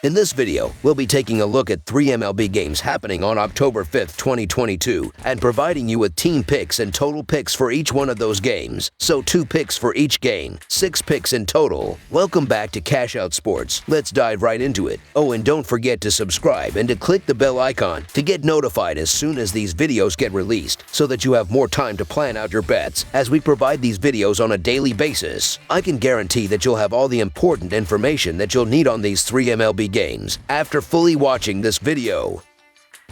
In this video, we'll be taking a look at 3 MLB games happening on October 5th, 2022, and providing you with team picks and total picks for each one of those games. So 2 picks for each game, 6 picks in total. Welcome back to Cash Out Sports. Let's dive right into it. Oh, and don't forget to subscribe and to click the bell icon to get notified as soon as these videos get released, so that you have more time to plan out your bets as we provide these videos on a daily basis. I can guarantee that you'll have all the important information that you'll need on these 3 MLB games after fully watching this video.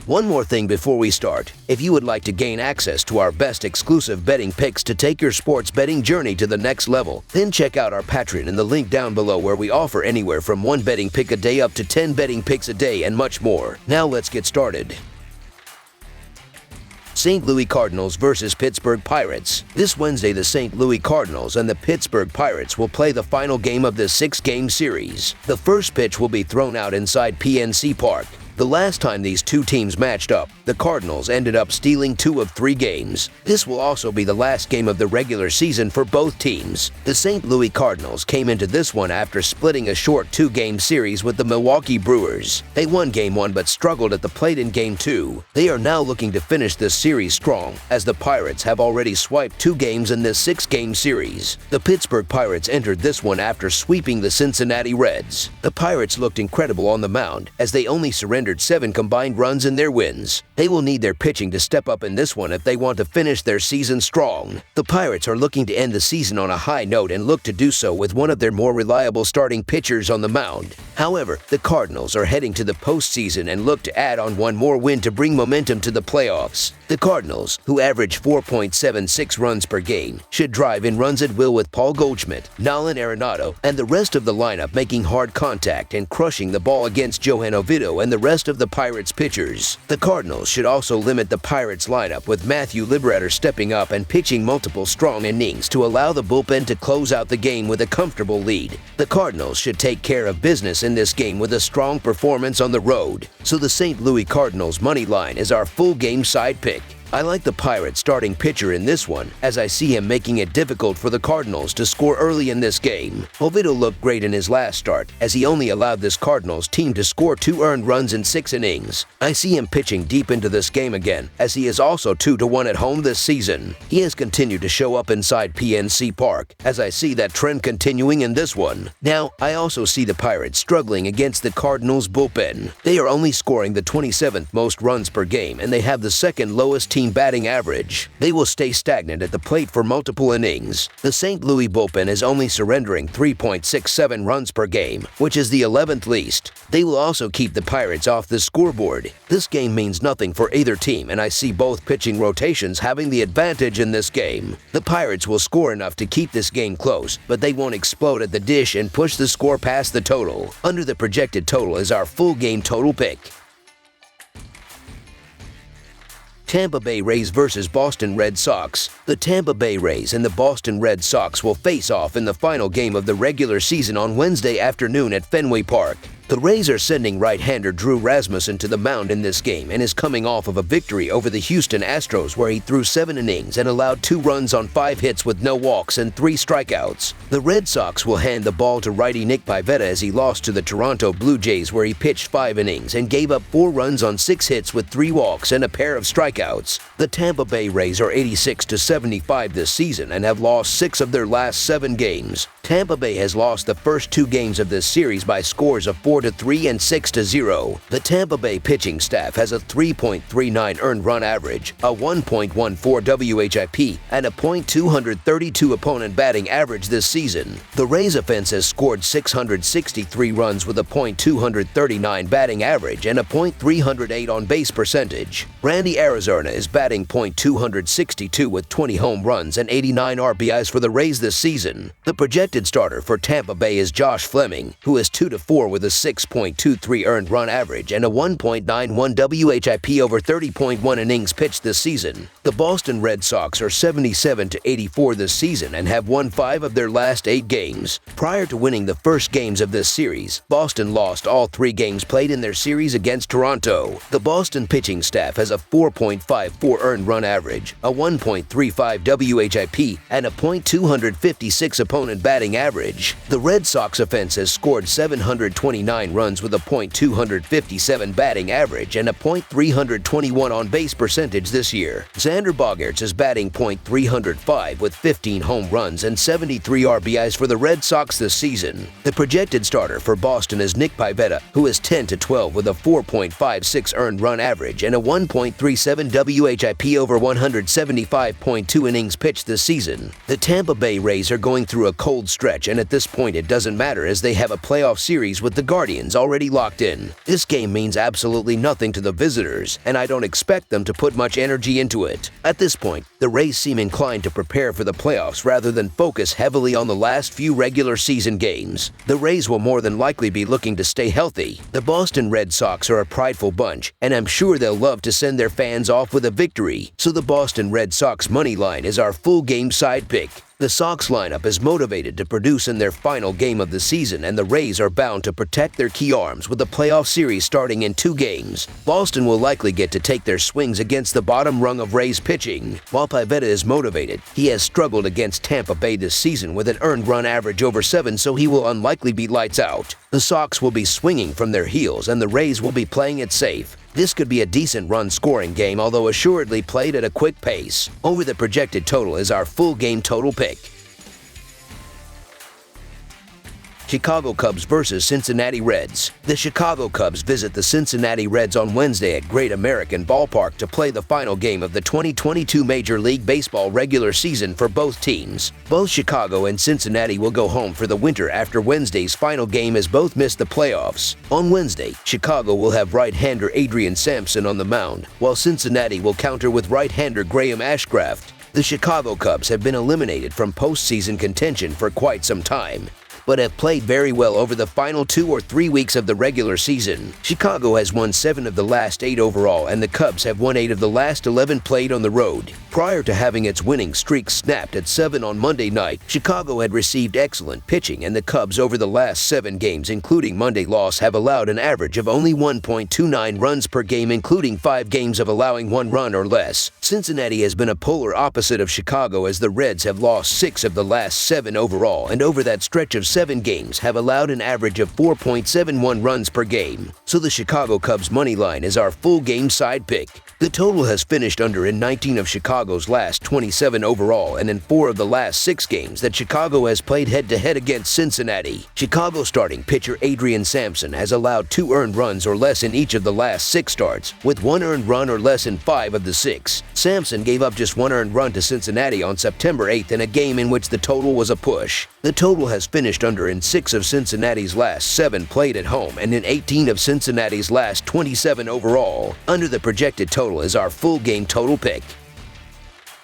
One more thing before we start. If you would like to gain access to our best exclusive betting picks to take your sports betting journey to the next level, then check out our Patreon in the link down below, where we offer anywhere from 1 betting pick a day up to 10 betting picks a day and much more. Now let's get started. St. Louis Cardinals versus Pittsburgh Pirates. This Wednesday, the St. Louis Cardinals and the Pittsburgh Pirates will play the final game of this 6-game series. The first pitch will be thrown out inside PNC Park. The last time these two teams matched up, the Cardinals ended up stealing 2 of 3 games. This will also be the last game of the regular season for both teams. The St. Louis Cardinals came into this one after splitting a short 2-game series with the Milwaukee Brewers. They won Game 1 but struggled at the plate in Game 2. They are now looking to finish this series strong, as the Pirates have already swiped 2 games in this 6-game series. The Pittsburgh Pirates entered this one after sweeping the Cincinnati Reds. The Pirates looked incredible on the mound, as they only surrendered 7 combined runs in their wins. They will need their pitching to step up in this one if they want to finish their season strong. The Pirates are looking to end the season on a high note and look to do so with one of their more reliable starting pitchers on the mound. However, the Cardinals are heading to the postseason and look to add on one more win to bring momentum to the playoffs. The Cardinals, who average 4.76 runs per game, should drive in runs at will with Paul Goldschmidt, Nolan Arenado, and the rest of the lineup making hard contact and crushing the ball against Johan Oviedo and the rest of the Pirates pitchers. The Cardinals should also limit the Pirates lineup, with Matthew Liberatore stepping up and pitching multiple strong innings to allow the bullpen to close out the game with a comfortable lead. The Cardinals should take care of business in this game with a strong performance on the road. So the St. Louis Cardinals money line is our full game side pick. I like the Pirates starting pitcher in this one, as I see him making it difficult for the Cardinals to score early in this game. Oviedo looked great in his last start, as he only allowed this Cardinals team to score 2 earned runs in 6 innings. I see him pitching deep into this game again, as he is also 2-1 at home this season. He has continued to show up inside PNC Park, as I see that trend continuing in this one. Now, I also see the Pirates struggling against the Cardinals bullpen. They are only scoring the 27th most runs per game, and they have the 2nd lowest team batting average. They will stay stagnant at the plate for multiple innings. The St. Louis bullpen is only surrendering 3.67 runs per game, which is the 11th least. They will also keep the Pirates off the scoreboard. This game means nothing for either team, and I see both pitching rotations having the advantage in this game. The Pirates will score enough to keep this game close, but they won't explode at the dish and push the score past the total. Under the projected total is our full game total pick. Tampa Bay Rays versus Boston Red Sox. The Tampa Bay Rays and the Boston Red Sox will face off in the final game of the regular season on Wednesday afternoon at Fenway Park. The Rays are sending right-hander Drew Rasmussen to the mound in this game, and is coming off of a victory over the Houston Astros, where he threw 7 innings and allowed 2 runs on 5 hits with no walks and 3 strikeouts. The Red Sox will hand the ball to righty Nick Pivetta, as he lost to the Toronto Blue Jays, where he pitched 5 innings and gave up 4 runs on 6 hits with 3 walks and a pair of strikeouts. The Tampa Bay Rays are 86-75 this season and have lost 6 of their last 7 games. Tampa Bay has lost the first 2 games of this series by scores of 4-3 and 6-0. The Tampa Bay pitching staff has a 3.39 earned run average, a 1.14 WHIP, and a .232 opponent batting average this season. The Rays offense has scored 663 runs with a .239 batting average and a .308 on base percentage. Randy Arizona is batting .262 with 20 home runs and 89 RBIs for the Rays this season. The projected starter for Tampa Bay is Josh Fleming, who is 2-4 with a 6.23 earned run average and a 1.91 WHIP over 30.1 innings pitched this season. The Boston Red Sox are 77-84 this season and have won 5 of their last 8 games. Prior to winning the first games of this series, Boston lost all 3 games played in their series against Toronto. The Boston pitching staff has a 4.54 earned run average, a 1.35 WHIP, and a .256 opponent batting batting average. The Red Sox offense has scored 729 runs with a .257 batting average and a .321 on-base percentage this year. Xander Bogaerts is batting .305 with 15 home runs and 73 RBIs for the Red Sox this season. The projected starter for Boston is Nick Pivetta, who is 10-12 with a 4.56 earned run average and a 1.37 WHIP over 175.2 innings pitched this season. The Tampa Bay Rays are going through a cold stretch, and at this point it doesn't matter as they have a playoff series with the Guardians already locked in. This game means absolutely nothing to the visitors, and I don't expect them to put much energy into it. At this point, the Rays seem inclined to prepare for the playoffs rather than focus heavily on the last few regular season games. The Rays will more than likely be looking to stay healthy. The Boston Red Sox are a prideful bunch, and I'm sure they'll love to send their fans off with a victory, so the Boston Red Sox money line is our full game side pick. The Sox lineup is motivated to produce in their final game of the season, and the Rays are bound to protect their key arms with the playoff series starting in 2 games. Boston will likely get to take their swings against the bottom rung of Rays pitching. While Pivetta is motivated, he has struggled against Tampa Bay this season with an earned run average over 7, so he will unlikely be lights out. The Sox will be swinging from their heels, and the Rays will be playing it safe. This could be a decent run-scoring game, although assuredly played at a quick pace. Over the projected total is our full game total pick. Chicago Cubs versus Cincinnati Reds. The Chicago Cubs visit the Cincinnati Reds on Wednesday at Great American Ballpark to play the final game of the 2022 Major League Baseball regular season for both teams. Both Chicago and Cincinnati will go home for the winter after Wednesday's final game as both missed the playoffs. On Wednesday, Chicago will have right-hander Adrian Sampson on the mound, while Cincinnati will counter with right-hander Graham Ashcraft. The Chicago Cubs have been eliminated from postseason contention for quite some time, but have played very well over the final 2 or 3 weeks of the regular season. Chicago has won 7 of the last 8 overall, and the Cubs have won 8 of the last 11 played on the road. Prior to having its winning streak snapped at 7 on Monday night, Chicago had received excellent pitching, and the Cubs over the last 7 games, including Monday loss, have allowed an average of only 1.29 runs per game, including 5 games of allowing 1 run or less. Cincinnati has been a polar opposite of Chicago, as the Reds have lost 6 of the last 7 overall, and over that stretch of 7 games have allowed an average of 4.71 runs per game. So the Chicago Cubs money line is our full game side pick. The total has finished under in 19 of Chicago's last 27 overall, and in 4 of the last 6 games that Chicago has played head-to-head against Cincinnati. Chicago starting pitcher Adrian Sampson has allowed 2 earned runs or less in each of the last 6 starts, with 1 earned run or less in 5 of the 6. Sampson gave up just 1 earned run to Cincinnati on September 8th in a game in which the total was a push. The total has finished under in 6 of Cincinnati's last 7 played at home, and in 18 of Cincinnati's last 27 overall. Under the projected total is our full game total pick.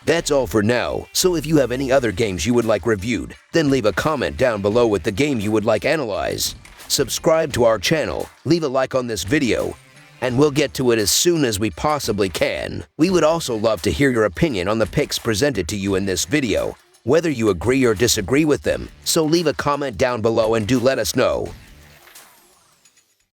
That's all for now, so if you have any other games you would like reviewed, then leave a comment down below with the game you would like analyzed. Subscribe to our channel, leave a like on this video, and we'll get to it as soon as we possibly can. We would also love to hear your opinion on the picks presented to you in this video, whether you agree or disagree with them, so leave a comment down below and do let us know.